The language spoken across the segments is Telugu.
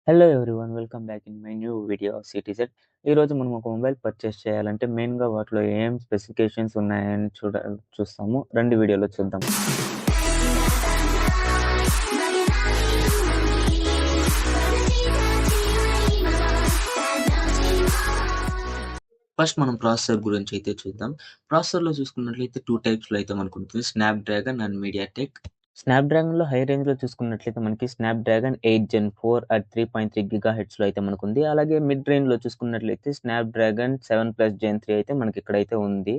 Hello everyone welcome back in my new video of సిటీజెడ్. ఈరోజు మనం ఒక మొబైల్ పర్చేస్ చేయాలంటే మెయిన్గా వాటిలో ఏం స్పెసిఫికేషన్స్ ఉన్నాయని చూస్తాము. రెండు వీడియోలో చూద్దాం. ఫస్ట్ మనం ప్రాసెసర్ గురించి అయితే చూద్దాం. ప్రాసెసర్లో చూసుకున్నట్లయితే 2 టైప్స్లో అయితే మనకు ఉంటుంది, స్నాప్డ్రాగన్ అండ్ మీడియాటెక్. స్నాప్డ్రాగన్లో హై రేంజ్లో చూసుకున్నట్లయితే మనకి స్నాప్డ్రాగన్ 8 Gen 4 అట్ 3.3 GHz అయితే మనకుంది. అలాగే మిడ్ రేంజ్లో చూసుకున్నట్లయితే స్నాప్డ్రాగన్ 7+ Gen 3 అయితే మనకి ఇక్కడైతే ఉంది.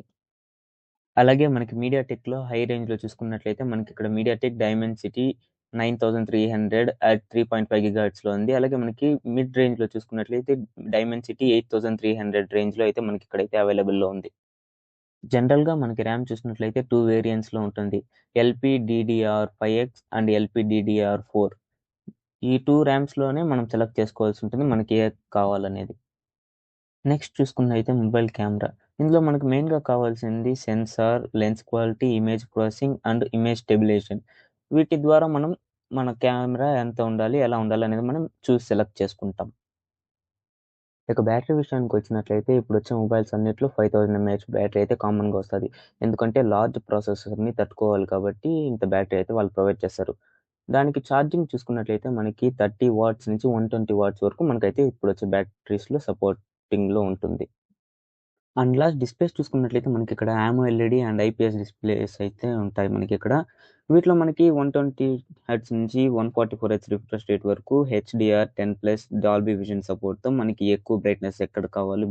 అలాగే మనకి మీడియాటెక్‌లో హై రేంజ్‌లో చూసుకున్నట్లయితే మనకి ఇక్కడ మీడియాటెక్ డైమెన్సిటీ 9300 అట్ 3.5 GHzలో ఉంది. అలాగే మనకి మిడ్ రేంజ్‌లో చూసుకున్నట్లయితే డైమెన్సిటీ 8300 రేంజ్‌లో అయితే మనకి ఇక్కడైతే అవైలబుల్‌లో ఉంది. జనరల్‌గా మనకి ర్యామ్ చూసినట్లయితే 2 వేరియంట్స్‌లో ఉంటుంది. LPDDR5X and LPDDR4. ఈ 2 ర్యామ్స్‌లోనే మనం సెలెక్ట్ చేసుకోవాల్సి ఉంటుంది మనకి ఏది కావాలనేది. నెక్స్ట్ చూసుకున్నదైతే మొబైల్ కెమెరా. ఇందులో మనకు మెయిన్‌గా కావాల్సింది sensor, lens quality, image processing and image stabilisation. వీటి ద్వారా మనం మన కెమెరా ఎంత ఉండాలి, ఎలా ఉండాలనేది మనం చూసి సెలెక్ట్ చేసుకుంటాం. ఇక బ్యాటరీ విషయానికొచ్చినట్లయితే ఇప్పుడొచ్చే మొబైల్స్ అన్నిట్లో 5000 ఎంఏహెచ్ బ్యాటరీ అయితే కామన్‌గా వస్తది. ఎందుకంటే లార్జ్ ప్రాసెసర్‌ని తట్టుకోవాలి కాబట్టి ఇంత బ్యాటరీ అయితే వాళ్ళు ప్రొవైడ్ చేస్తారు. దానికి ఛార్జింగ్ చూసుకున్నట్లయితే మనకి 30 వాట్స్ నుంచి 120 వాట్స్ వరకు మనకైతే ఇప్పుడొచ్చే బ్యాటరీస్‌లో సపోర్టింగ్‌లో ఉంటుంది. అండ్ లాస్ట్ డిస్ప్లేస్ చూసుకున్నట్లయితే మనకిక్కడ AMOLED అండ్ IPS డిస్ప్లేస్ అయితే ఉంటాయి మనకిక్కడ. వీటిలో మనకి 120 హెర్ట్జ్ నుంచి 144 హెర్ట్జ్ రిఫ్రెష్ రేట్ వరకు HDR10+ డాల్బీ విజన్ సపోర్ట్‌తో మనకి ఎక్కువ బ్రైట్‌నెస్ ఎక్కడ కావాలి,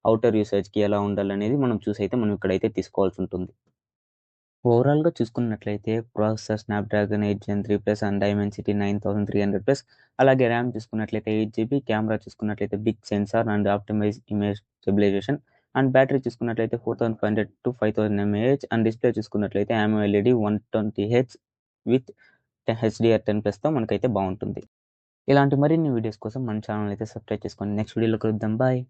ఔటర్ యూసేజ్‌కి ఎలా ఉండాలనేది మనం చూసైతే మనం ఇక్కడైతే తీసుకోవాల్సుంటుంది. ఓవరాల్‌గా చూసుకున్నట్లయితే processor Snapdragon 8 Gen 3+ and Dimensity 9300+, అలాగే ర్యామ్ చూసుకున్నట్లయితే 8 GB, కెమెరా చూసుకున్నట్లయితే big sensor and optimise image stabilisation, and battery చూసుకున్నట్లయితే 4500-5000 ఎంఏహెచ్, అండ్ డిస్‌ప్లే చూసుకున్నట్లయితే AMOLED 120 హెర్ట్జ్ విత్ HDR10+తో మనకైతే బావుంటుంది. ఇలాంటి మరిన్ని వీడియోస్ కోసం మన ఛానెల్ అయితే సబ్స్క్రైబ్ చేసుకోండి. నెక్స్ట్ వీడియోలో కలుద్దాం. బాయ్.